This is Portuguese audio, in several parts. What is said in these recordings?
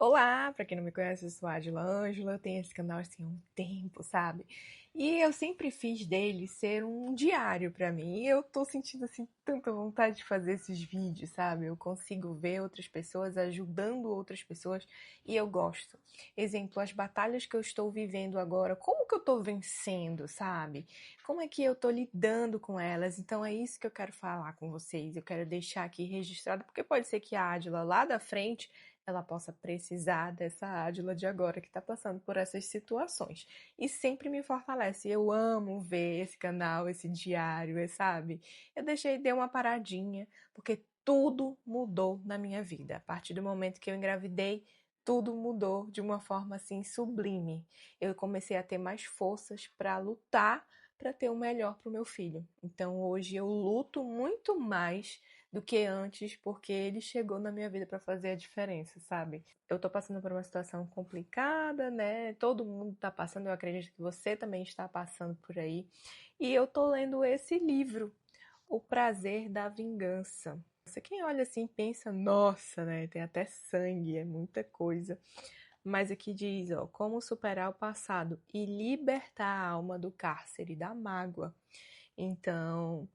Olá, pra quem não me conhece, eu sou a Adila Ângela, eu tenho esse canal assim há um tempo, sabe? E eu sempre fiz dele ser um diário pra mim. E eu tô sentindo assim tanta vontade de fazer esses vídeos, sabe? Eu consigo ver outras pessoas ajudando outras pessoas e eu gosto. Exemplo, as batalhas que eu estou vivendo agora, como que eu tô vencendo, sabe? Como é que eu tô lidando com elas? Então é isso que eu quero falar com vocês. Eu quero deixar aqui registrado, porque pode ser que a Adila lá da frente ela possa precisar dessa Ádila de agora que está passando por essas situações. E sempre me fortalece. Eu amo ver esse canal, esse diário, sabe? Dei uma paradinha, porque tudo mudou na minha vida. A partir do momento que eu engravidei, tudo mudou de uma forma assim sublime. Eu comecei a ter mais forças para lutar para ter o melhor para o meu filho. Então hoje eu luto muito mais do que antes, porque ele chegou na minha vida para fazer a diferença, sabe? Eu tô passando por uma situação complicada, né? Todo mundo tá passando, eu acredito que você também está passando por aí. E eu tô lendo esse livro, O Prazer da Vingança. Você quem olha assim pensa, nossa, né? Tem até sangue, é muita coisa. Mas aqui diz, ó, como superar o passado e libertar a alma do cárcere da mágoa. Então,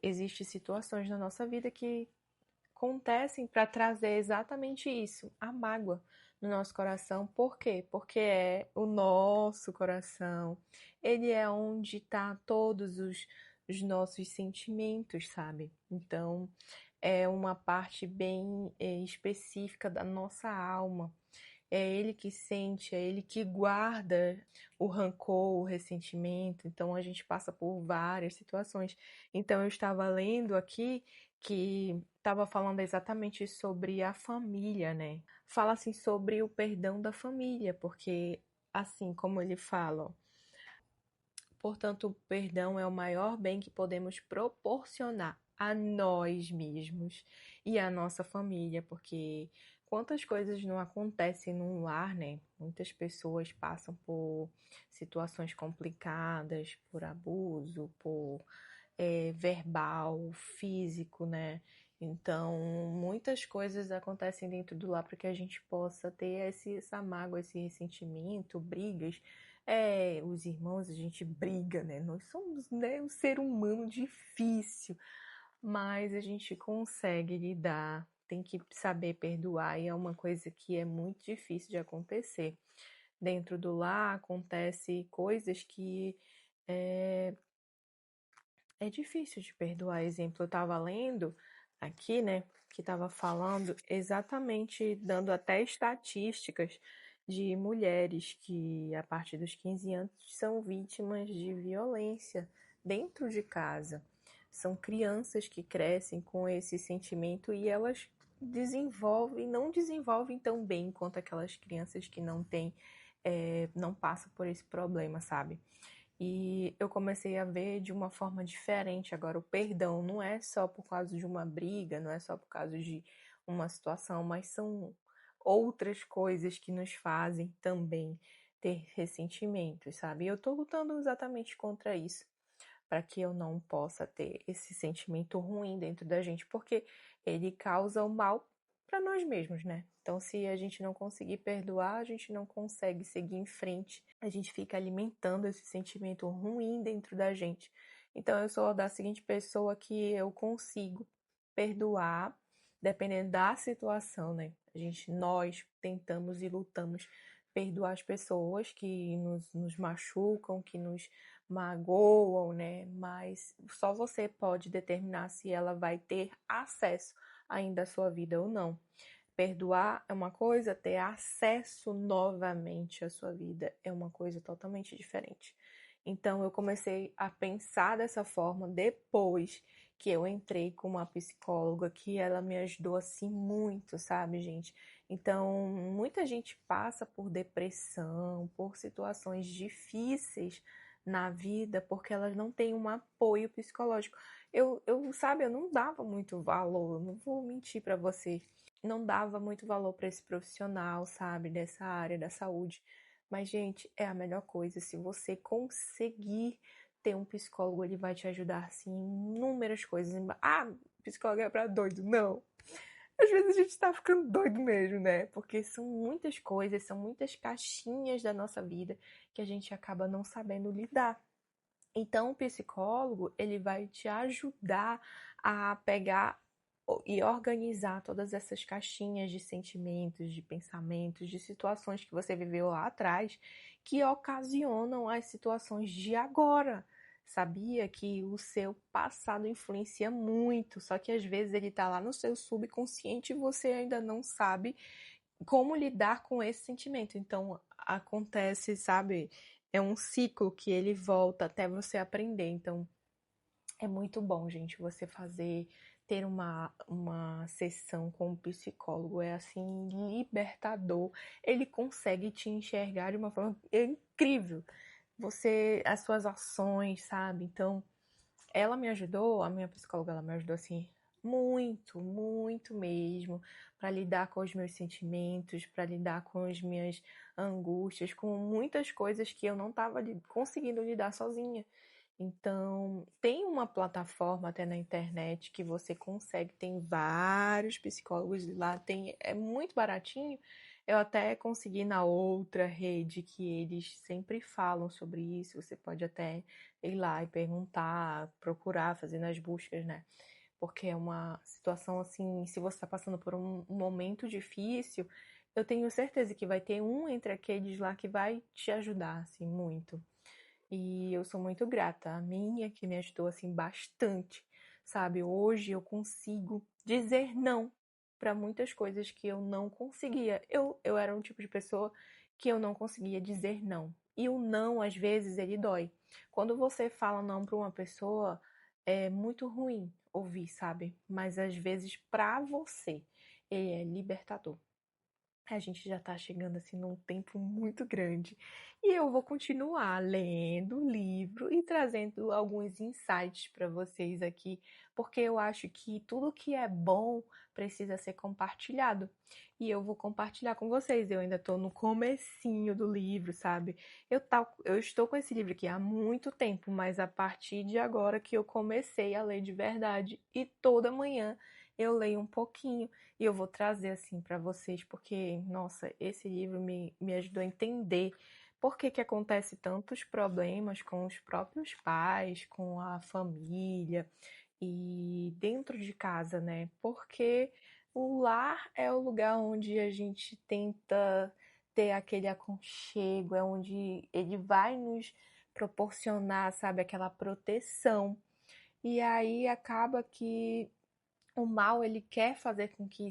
existem situações na nossa vida que acontecem para trazer exatamente isso, a mágoa no nosso coração. Por quê? Porque é o nosso coração. Ele é onde está todos os nossos sentimentos, sabe? Então, é uma parte bem específica da nossa alma. É ele que sente, é ele que guarda o rancor, o ressentimento. Então a gente passa por várias situações. Então eu estava lendo aqui que estava falando exatamente sobre a família, né? Fala assim sobre o perdão da família, porque assim como ele fala, ó, portanto, o perdão é o maior bem que podemos proporcionar a nós mesmos e à nossa família, porque quantas coisas não acontecem num lar, né? Muitas pessoas passam por situações complicadas, por abuso, por verbal, físico, né? Então, muitas coisas acontecem dentro do lar para que a gente possa ter essa mágoa, esse ressentimento, brigas. Os irmãos, a gente briga, né? Nós somos, né, um ser humano difícil, mas a gente consegue lidar, tem que saber perdoar, e é uma coisa que é muito difícil de acontecer. Dentro do lar acontece coisas que é, é difícil de perdoar. Exemplo, eu estava lendo aqui, né, que estava falando exatamente, dando até estatísticas de mulheres que, a partir dos 15 anos, são vítimas de violência dentro de casa. São crianças que crescem com esse sentimento e elas não desenvolvem tão bem quanto aquelas crianças que não têm, não passam por esse problema, sabe? E eu comecei a ver de uma forma diferente. Agora, o perdão não é só por causa de uma briga, não é só por causa de uma situação, mas são outras coisas que nos fazem também ter ressentimentos, sabe? E eu tô lutando exatamente contra isso, para que eu não possa ter esse sentimento ruim dentro da gente, porque ele causa o mal para nós mesmos, né? Então, se a gente não conseguir perdoar, a gente não consegue seguir em frente, a gente fica alimentando esse sentimento ruim dentro da gente. Então, eu sou da seguinte pessoa que eu consigo perdoar, dependendo da situação, né? Nós tentamos e lutamos perdoar as pessoas que nos machucam, que nos magoam, né? Mas só você pode determinar se ela vai ter acesso ainda à sua vida ou não. Perdoar é uma coisa, ter acesso novamente à sua vida é uma coisa totalmente diferente. Então eu comecei a pensar dessa forma depois que eu entrei com uma psicóloga que ela me ajudou assim muito, sabe, gente? Então, muita gente passa por depressão, por situações difíceis na vida porque elas não têm um apoio psicológico. Sabe, eu não dava muito valor, não vou mentir para você, não dava muito valor para esse profissional, sabe, dessa área da saúde. Mas, gente, é a melhor coisa. Se você conseguir ter um psicólogo, ele vai te ajudar, assim, em inúmeras coisas. Ah, psicólogo é pra doido. Não. Às vezes a gente tá ficando doido mesmo, né? Porque são muitas coisas, são muitas caixinhas da nossa vida que a gente acaba não sabendo lidar. Então, o psicólogo, ele vai te ajudar a pegar e organizar todas essas caixinhas de sentimentos, de pensamentos, de situações que você viveu lá atrás, que ocasionam as situações de agora. Sabia que o seu passado influencia muito, só que às vezes ele está lá no seu subconsciente e você ainda não sabe como lidar com esse sentimento. Então, acontece, sabe? É um ciclo que ele volta até você aprender. Então, é muito bom, gente, você fazer, ter uma sessão com um psicólogo. É assim, libertador. Ele consegue te enxergar de uma forma incrível. Você, as suas ações, sabe? Então, ela me ajudou, a minha psicóloga, ela me ajudou assim muito, muito mesmo, para lidar com os meus sentimentos, para lidar com as minhas angústias, com muitas coisas que eu não estava conseguindo lidar sozinha. Então, tem uma plataforma até na internet que você consegue, tem vários psicólogos lá, tem, é muito baratinho. Eu até consegui na outra rede que eles sempre falam sobre isso. Você pode até ir lá e perguntar, procurar, fazendo as buscas, né? Porque é uma situação assim, se você está passando por um momento difícil, eu tenho certeza que vai ter um entre aqueles lá que vai te ajudar, assim, muito. E eu sou muito grata. A minha que me ajudou assim bastante, sabe? Hoje eu consigo dizer não para muitas coisas que eu não conseguia. Eu era um tipo de pessoa que eu não conseguia dizer não. E o não, às vezes, ele dói. Quando você fala não para uma pessoa, é muito ruim ouvir, sabe? Mas às vezes, para você, ele é libertador. A gente já tá chegando assim num tempo muito grande. E eu vou continuar lendo o livro e trazendo alguns insights para vocês aqui, porque eu acho que tudo que é bom precisa ser compartilhado. E eu vou compartilhar com vocês. Eu ainda tô no comecinho do livro, sabe? Eu estou com esse livro aqui há muito tempo, mas a partir de agora que eu comecei a ler de verdade e toda manhã eu leio um pouquinho. E eu vou trazer assim para vocês, porque, nossa, esse livro me ajudou a entender por que que acontece tantos problemas com os próprios pais, com a família e dentro de casa, né? Porque o lar é o lugar onde a gente tenta ter aquele aconchego, é onde ele vai nos proporcionar, sabe, aquela proteção. E aí acaba que o mal, ele quer fazer com que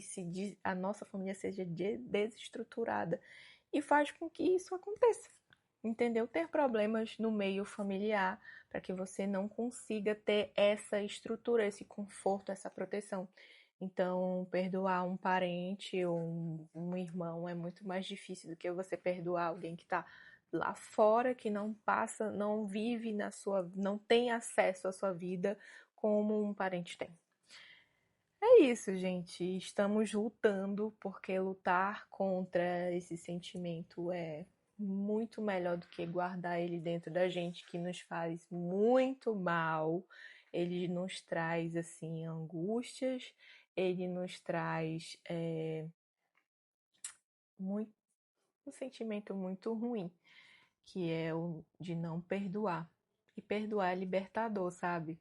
a nossa família seja desestruturada e faz com que isso aconteça. Entendeu? Ter problemas no meio familiar para que você não consiga ter essa estrutura, esse conforto, essa proteção. Então, perdoar um parente ou um irmão é muito mais difícil do que você perdoar alguém que está lá fora, que não passa, não vive na sua, não tem acesso à sua vida como um parente tem. É isso, gente. Estamos lutando, porque lutar contra esse sentimento é muito melhor do que guardar ele dentro da gente, que nos faz muito mal. Ele nos traz, assim, angústias, ele nos traz muito, um sentimento muito ruim, que é o de não perdoar. E perdoar é libertador, sabe?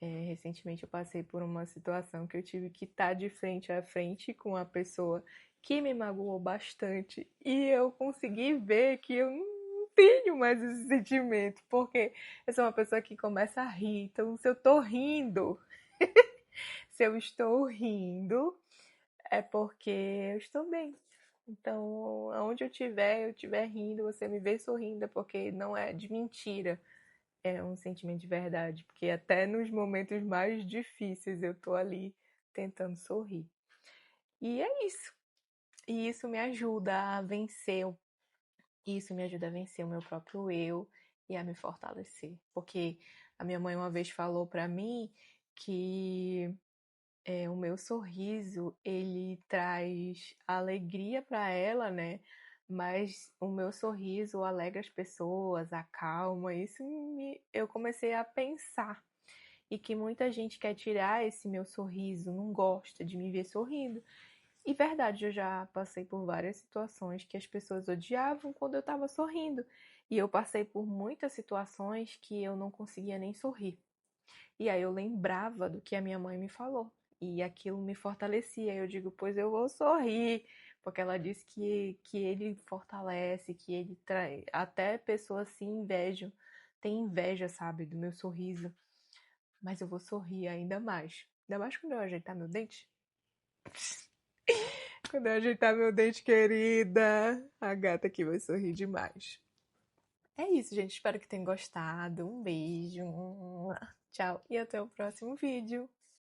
Recentemente eu passei por uma situação que eu tive que estar de frente a frente com uma pessoa que me magoou bastante e eu consegui ver que eu não tenho mais esse sentimento, porque eu sou uma pessoa que começa a rir. Então, se eu tô rindo, se eu estou rindo, é porque eu estou bem. Então, aonde eu estiver rindo, você me vê sorrindo, é porque não é de mentira, é um sentimento de verdade, porque até nos momentos mais difíceis eu tô ali tentando sorrir. E é isso. E isso me ajuda a vencer, isso me ajuda a vencer o meu próprio eu e a me fortalecer. Porque a minha mãe uma vez falou pra mim que o meu sorriso, ele traz alegria pra ela, né? Mas o meu sorriso alegra as pessoas, acalma. Eu comecei a pensar. e que muita gente quer tirar esse meu sorriso, não gosta de me ver sorrindo. E verdade, eu já passei por várias situações que as pessoas odiavam quando eu estava sorrindo. E eu passei por muitas situações que eu não conseguia nem sorrir. E aí eu lembrava do que a minha mãe me falou. E aquilo me fortalecia. Eu digo, pois eu vou sorrir. Porque ela disse que ele fortalece, que ele traz. Até pessoas se invejam, tem inveja, sabe, do meu sorriso. Mas eu vou sorrir ainda mais. Ainda mais quando eu ajeitar meu dente. Quando eu ajeitar meu dente, querida, a gata aqui vai sorrir demais. É isso, gente. Espero que tenham gostado. Um beijo. Tchau e até o próximo vídeo.